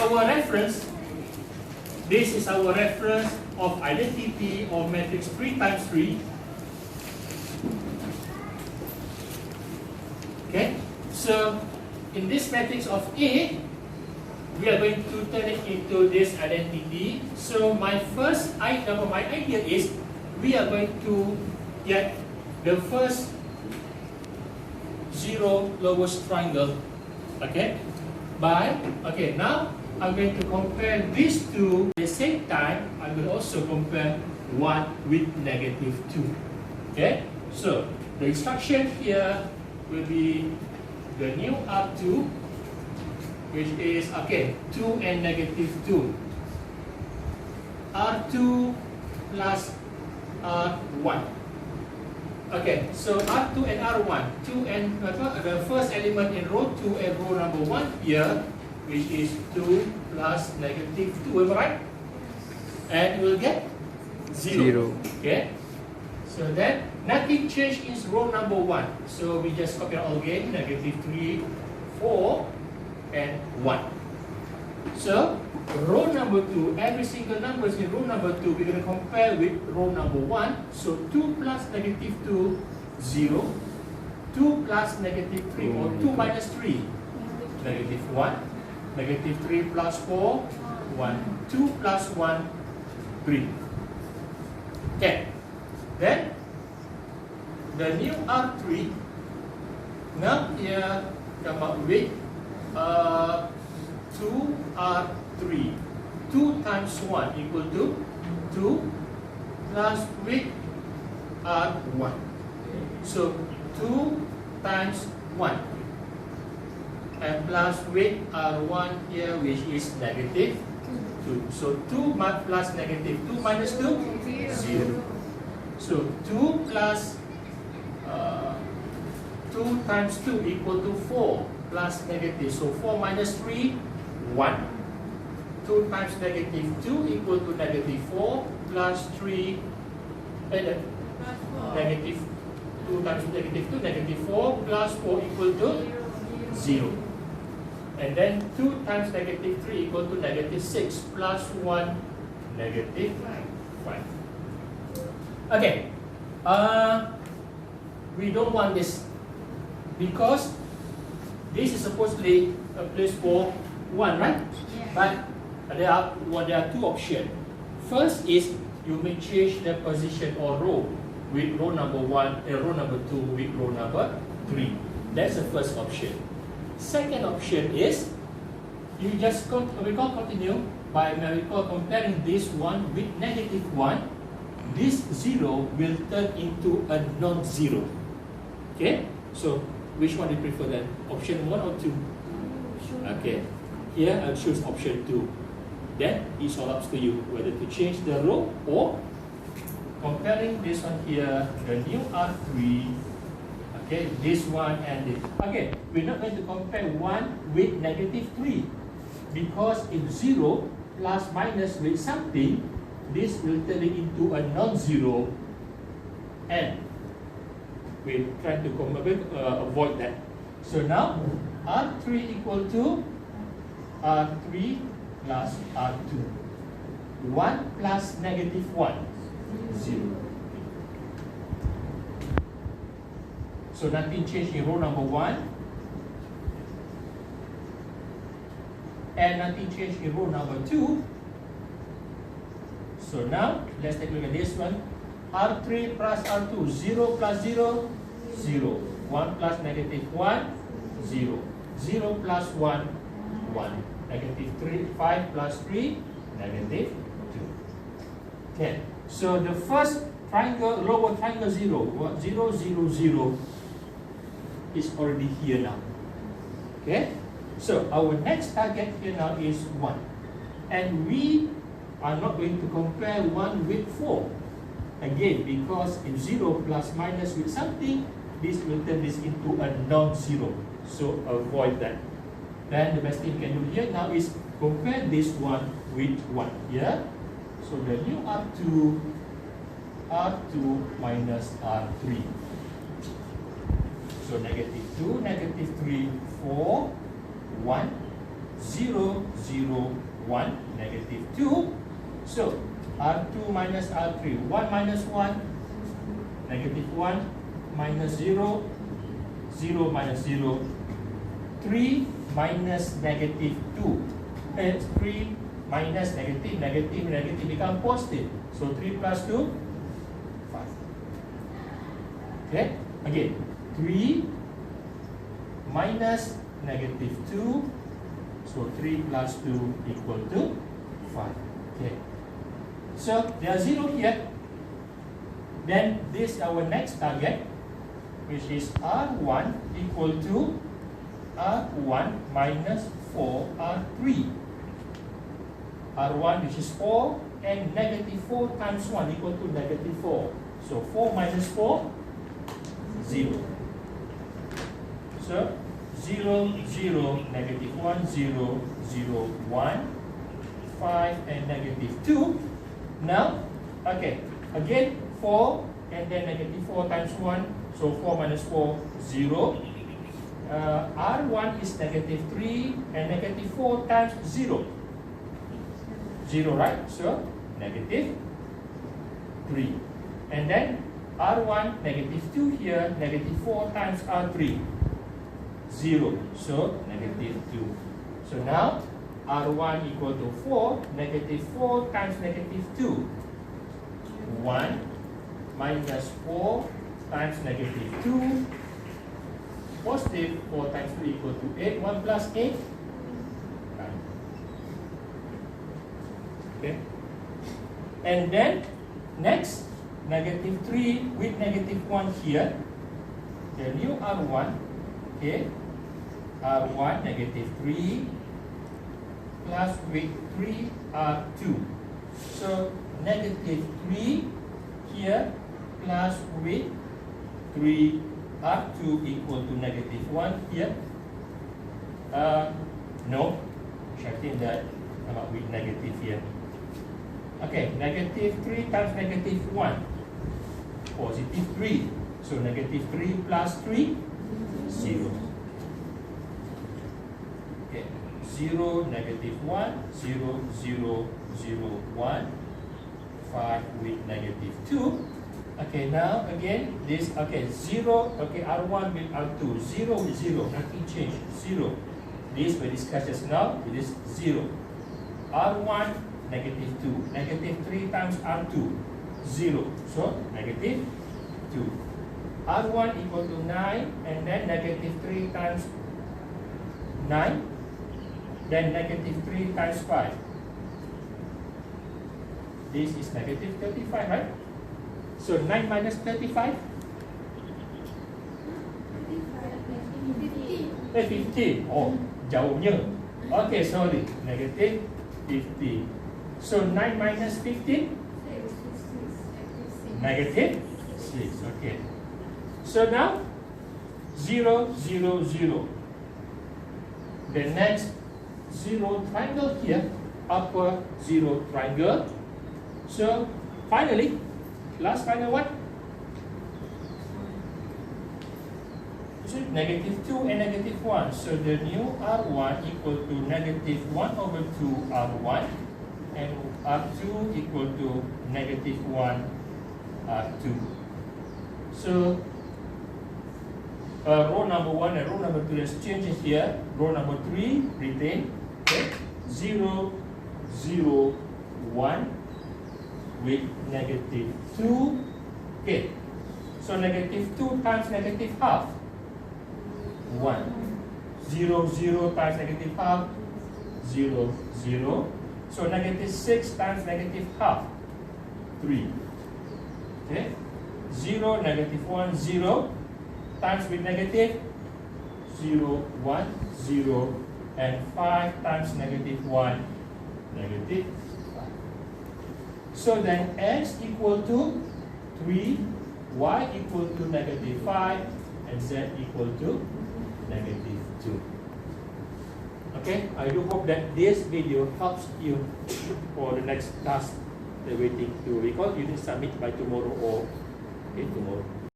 our reference. This is our reference of identity of matrix 3 times 3. Okay, so in this matrix of A, we are going to turn it into this identity. So my idea is we are going to get the first zero lowest triangle. Okay, now I'm going to compare these two. At the same time, I will also compare one with negative 2. Okay, so the instruction here will be the new R2, which is 2 and negative 2. R2 plus R1. Okay, so R2 and R1, 2 and the first element in row 2 and row number 1 here, which is 2 plus negative 2, am I right? And we'll get 0. Okay, so then nothing changed in row number 1. So we just copy it all again, negative 3, 4, and 1. So row number 2, every single numbers in row number 2, we're going to compare with row number 1. So 2 plus negative 2, 0. 2 plus negative 3, or 2 minus 3, negative 1. Negative 3 plus 4, 1. 2 plus 1, 3. Okay. Then, the new R3, now here come up with 2R3. 2 times 1 equal to 2 plus with R1. So 2 times 1 and plus with R1 here, which is negative 2. So 2 plus negative 2 minus 2, 0. So 2 plus 2 times 2 equal to 4 plus negative. So 4 minus 3, 1. 2 times negative 2 equal to negative 4 plus 3, negative 2 times negative 2, negative 4 plus 4 equal to 0. And then 2 times negative 3 equal to negative 6 plus 1, negative 5. Okay, we don't want this because this is supposedly a place for 1, right? Yeah. But there are two options. First is you may change the position or row with row number 1 and row number 2 with row number 3. That's the first option. Second option is you just continue by comparing this one with negative 1. This 0 will turn into a non-zero. Okay, so which one do you prefer then? Option 1 or 2? Okay, here I'll choose option 2. Then it's all up to you whether to change the row or comparing this one here, the new R3. Okay, this one and this. Okay, we're not going to compare 1 with negative 3 because if 0 plus minus with something, this will turn it into a non-zero, and we're trying to avoid that. So now R3 equal to R3 plus R2. 1 plus negative 1, 0. So nothing changed in row number 1, and nothing changed in row number 2. So now let's take a look at this one. R3 plus R2, 0 plus 0, 0. 1 plus negative 1, 0. 0 plus 1, 1. Negative 3, 5 plus 3, negative 2. Okay, so the first triangle, lower triangle 0, 0, 0, 0 is already here now. Okay, so our next target here now is 1. And we are not going to compare 1 with 4. Again, because if 0 plus minus with something, this will turn this into a non-zero. So avoid that. Then the best thing you can do here now is compare this one with 1. Yeah? So the new R2 minus R3. So negative 2, negative 3, 4, 1, 0, 0, 1, negative 2. So, R2 minus R3, 1 minus 1, negative 1, minus 0, 0 minus 0, 3 minus negative 2. And 3 minus negative, negative, negative become positive. So, 3 plus 2, 5. Okay, again, 3 minus negative 2, so 3 plus 2 equal to 5. Okay, so there are 0 here. Then this is our next target, which is R1 equal to R1 minus 4 R3. R1 which is 4, and negative 4 times 1 equal to negative 4. So 4 minus 4, 0. So 0, 0, negative 1, 0, 0, 1, 5, and negative 2. Now, okay, again 4 and then negative 4 times 1. So 4 minus 4, 0. R1 is negative 3 and negative 4 times 0. 0, right? So negative 3. And then R1, negative 2 here, negative 4 times R3. 0. So negative 2. So now R1 equal to 4, negative 4 times negative 2. 1 minus 4 times negative 2. Positive 4 times 2 equal to 8. 1 plus 8. 9. Okay. And then next, negative 3 with negative 1 here. The new R1. Okay. R1 negative 3 plus with 3 R2. So negative 3 here plus with 3 R2 equal to negative 1 here. No, I think that with negative here. Okay, negative 3 times negative 1. Positive 3. So negative 3 plus 3, 0. Okay, 0, negative 1, 0, 0, 0, 1, 5 with negative 2. Okay, now again, this, okay, 0, okay, R1 with R2, 0 with 0, nothing changed, 0. This we discussed just now, it is 0. R1, negative 2, negative 3 times R2, 0, so negative 2. R1 equal to 9, and then negative 3 times 9, then negative 3 times 5. This is negative 35, right? So 9 minus 35? 50. Oh, jauhnya. Okay, sorry. Negative 50. So 9 minus 15? Negative 6. Okay. So now 0, 0, 0. The next 0 triangle here, upper 0 triangle. So finally, last final one. Negative 2 and negative 1. So the new R1 equal to negative 1 over 2 R1, and R2 equal to negative 1 R2. So row number 1 and row number 2 has changed here. Row number 3 retain. Okay. 0, 0, 1 with negative 2. Okay. So negative 2 times negative half. 1. 0, 0 times negative half. 0, 0. So negative 6 times negative half. 3. Okay. 0, negative 1, 0. Times with negative 0, 1, 0. And 5 times negative 1, negative 5. So then x equal to 3, y equal to negative 5, and z equal to negative 2. Okay, I do hope that this video helps you for the next task that we're waiting to, because you need to submit by tomorrow or tomorrow.